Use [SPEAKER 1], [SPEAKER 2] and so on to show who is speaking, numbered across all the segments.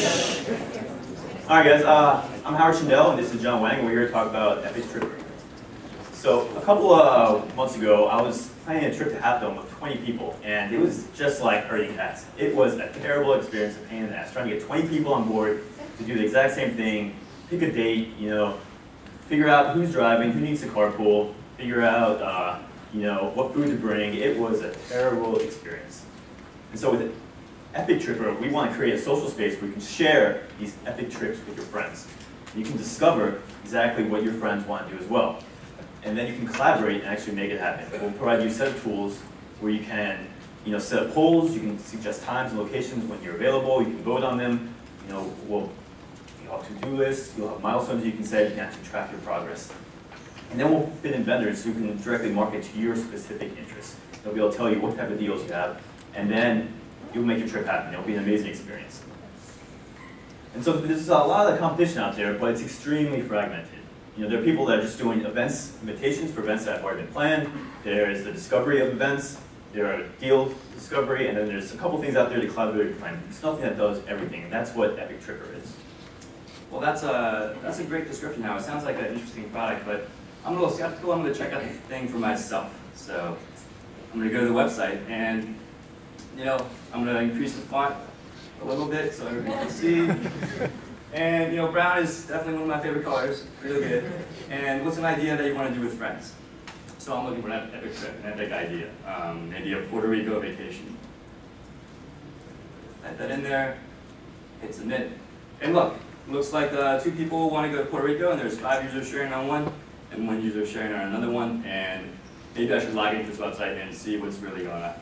[SPEAKER 1] Alright guys, I'm Howard Schindel and this is John Wang and we're here to talk about Epic Tripper. So a couple of months ago I was planning a trip to Half Dome with 20 people and it was just like herding cats. It was a terrible experience, a pain in the ass, trying to get 20 people on board to do the exact same thing, pick a date, you know, figure out who's driving, who needs to carpool, figure out you know, what food to bring. It was a terrible experience. And so with Epic Tripper, we want to create a social space where you can share these epic trips with your friends. You can discover exactly what your friends want to do as well. And then you can collaborate and actually make it happen. We'll provide you a set of tools where you can, you know, set up polls, you can suggest times and locations when you're available, you can vote on them. You know, you'll have to-do lists, you'll have milestones you can set, you can actually track your progress. And then we'll fit in vendors who can directly market to your specific interests. They'll be able to tell you what type of deals you have, and then you'll make your trip happen. It'll be an amazing experience. And so there's a lot of competition out there, but it's extremely fragmented. You know, there are people that are just doing events, invitations for events that have already been planned. There is the discovery of events. There are deal discovery, and then there's a couple things out there to collaborate plan. It's nothing that does everything, and that's what Epic Tripper is.
[SPEAKER 2] Well, that's a great description now. It sounds like an interesting product, but I'm a little skeptical. I'm going to check out the thing for myself. So I'm going to go to the website, and you know, I'm going to increase the font a little bit so everybody can see. And you know, brown is definitely one of my favorite colors, really good. And what's an idea that you want to do with friends? So I'm looking for an epic trip, an epic idea. Maybe a Puerto Rico vacation. Type that in there, hit submit. And look, looks like 2 people want to go to Puerto Rico, and there's 5 users sharing on one, and 1 user sharing on another one. And maybe I should log into this website and see what's really going on.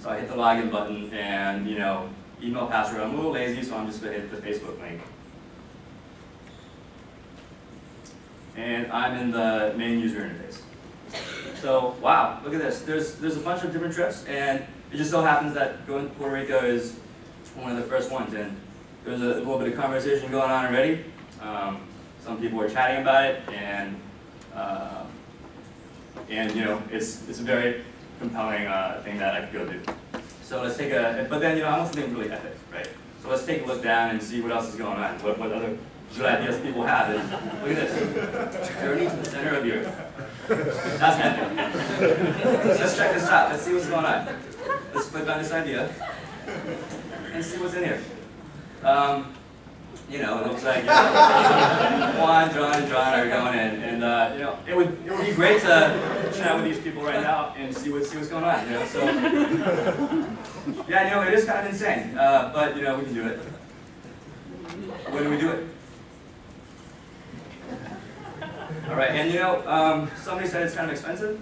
[SPEAKER 2] So I hit the login button, and you know, email password. I'm a little lazy, so I'm just going to hit the Facebook link. And I'm in the main user interface. So wow, look at this. There's a bunch of different trips, and it just so happens that going to Puerto Rico is one of the first ones. And there's a little bit of conversation going on already. Some people are chatting about it, and you know, it's a very compelling thing that I could go do. So let's take but then you know, I want something really epic, right? So let's take a look down and see what else is going on, what other good ideas people have. And look at this, journey to the center of the earth. That's epic. Let's check this out. Let's see what's going on. Let's click on this idea and see what's in here. You know, it looks like Juan, John, and John are going in, and you know, it would be great to chat with these people right now and see what's going on. You know, so yeah, you know, it is kind of insane, but you know, we can do it. When do we do it? All right, and you know, somebody said it's kind of expensive,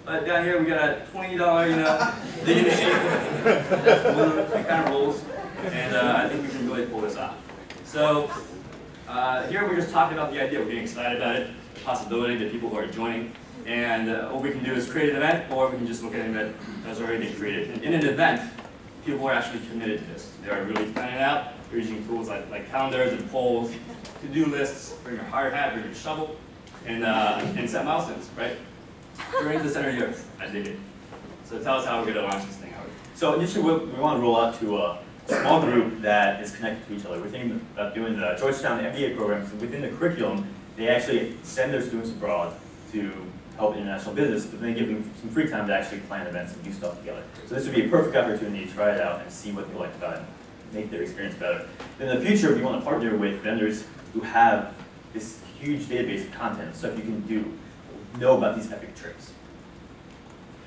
[SPEAKER 2] but down here we got a $20, you know, digging machine. That's blue, it kind of rolls, and I think we can really pull this off. So here we're just talking about the idea. We're getting excited about it, the possibility that people who are joining. And what we can do is create an event, or we can just look at an event that's already been created. And in an event, people are actually committed to this. They are really planning it out. They're using tools like calendars and polls, to-do lists, bring your hard hat, bring your shovel, and set milestones, right? Bring it to the center of the earth. I dig it. So tell us how we're going to launch this thing, Howard.
[SPEAKER 1] So initially we want to roll out to a small group that is connected to each other. We're thinking about doing the Georgetown MBA programs. Within the curriculum, they actually send their students abroad to help international business, but then give them some free time to actually plan events and do stuff together. So this would be a perfect opportunity to try it out and see what they like about it, make their experience better. Then in the future, we want to partner with vendors who have this huge database of content, stuff you can know about these epic trips.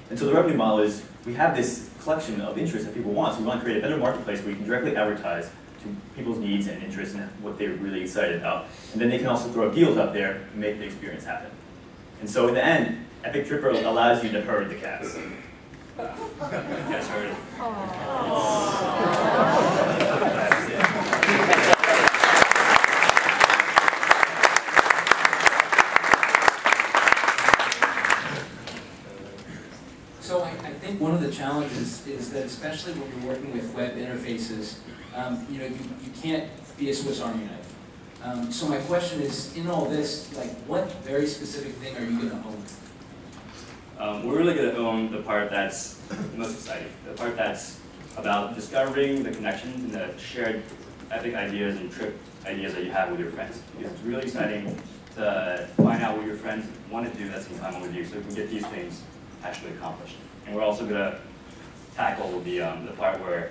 [SPEAKER 1] And so the revenue model is, we have this collection of interests that people want, so we want to create a better marketplace where you can directly advertise to people's needs and interests and what they're really excited about. And then they can also throw deals out there and make the experience happen. And so in the end, Epic Tripper allows you to herd the cats. Yes, herd it.
[SPEAKER 3] So I think one of the challenges is that, especially when you're working with web interfaces, you know, you can't be a Swiss Army knife. So my question is, in all this, like, what very specific thing are you going to own?
[SPEAKER 2] We're really going to own the part that's the most exciting, the part that's about discovering the connections and the shared epic ideas and trip ideas that you have with your friends. Because it's really exciting to find out what your friends want to do that's in common with you, so we can get these things actually accomplished. And we're also going to tackle the part where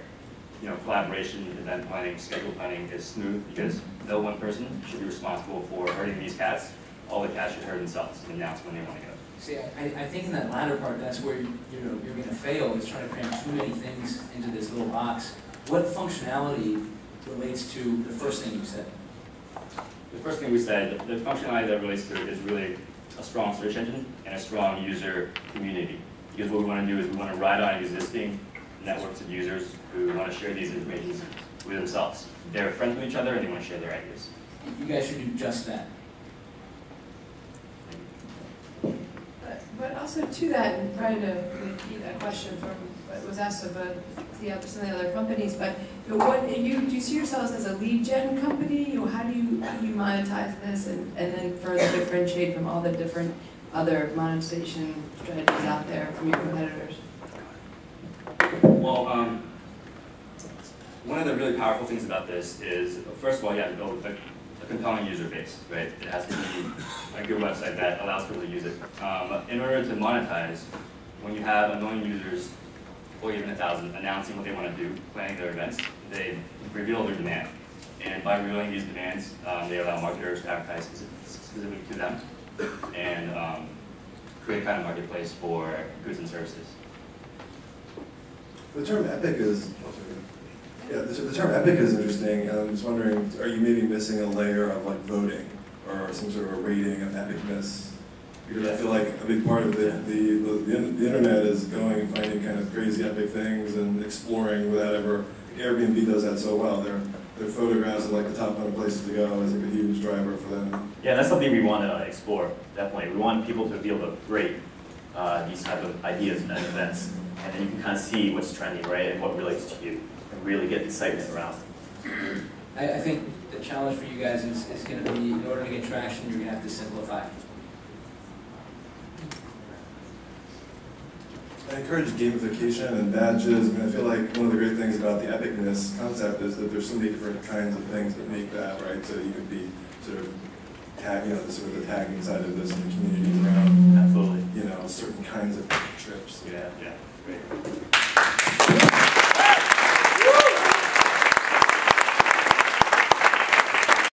[SPEAKER 2] collaboration, event planning, schedule planning is smooth, because no one person should be responsible for herding these cats. All the cats should herd themselves and announce when they want to go.
[SPEAKER 3] See, I think in that latter part, that's where you're going to fail, is trying to cram too many things into this little box. What functionality relates to the first thing you said?
[SPEAKER 2] The first thing we said, the functionality that relates to it is really a strong search engine and a strong user community. Because what we want to do is we want to ride on existing networks of users who want to share these information with themselves. They're friends with each other and they want to share their ideas.
[SPEAKER 3] You guys should do just that.
[SPEAKER 4] But also to that, and trying to repeat a question from what was asked of some of the other companies, but what do you see yourselves as a lead gen company? How do you monetize this and then further differentiate from all the different other monetization strategies out there from your competitors?
[SPEAKER 2] Well, one of the really powerful things about this is, first of all, you have to build a compelling user base, right? It has to be a good website that allows people to use it. In order to monetize, when you have 1 million users, or even 1,000, announcing what they want to do, planning their events, they reveal their demand. And by revealing these demands, they allow marketers to advertise specifically to them and create a kind of marketplace for goods and services.
[SPEAKER 5] The term epic is, the term epic is interesting, and I'm just wondering, are you maybe missing a layer of like voting or some sort of a rating of epicness? Because I feel like a big part of it, the internet is going and finding kind of crazy epic things and exploring without ever. Airbnb does that so well. Their photographs of like the top 100 places to go is like a huge driver for them.
[SPEAKER 1] Yeah, that's something we want to explore, definitely. We want people to be able to rate these type of ideas and events, and then you can kind of see what's trending, right, and what relates to you, and really get excitement around it.
[SPEAKER 3] I think the challenge for you guys is going to be, in order to get traction, you're going to have to simplify.
[SPEAKER 5] I encourage gamification and badges. I mean, I feel like one of the great things about the epicness concept is that there's so many different kinds of things that make that, right? So you could be sort of tagging, the sort of the tagging side of this in the communities around,
[SPEAKER 1] Absolutely.
[SPEAKER 5] certain kinds of trips.
[SPEAKER 2] Yeah, great.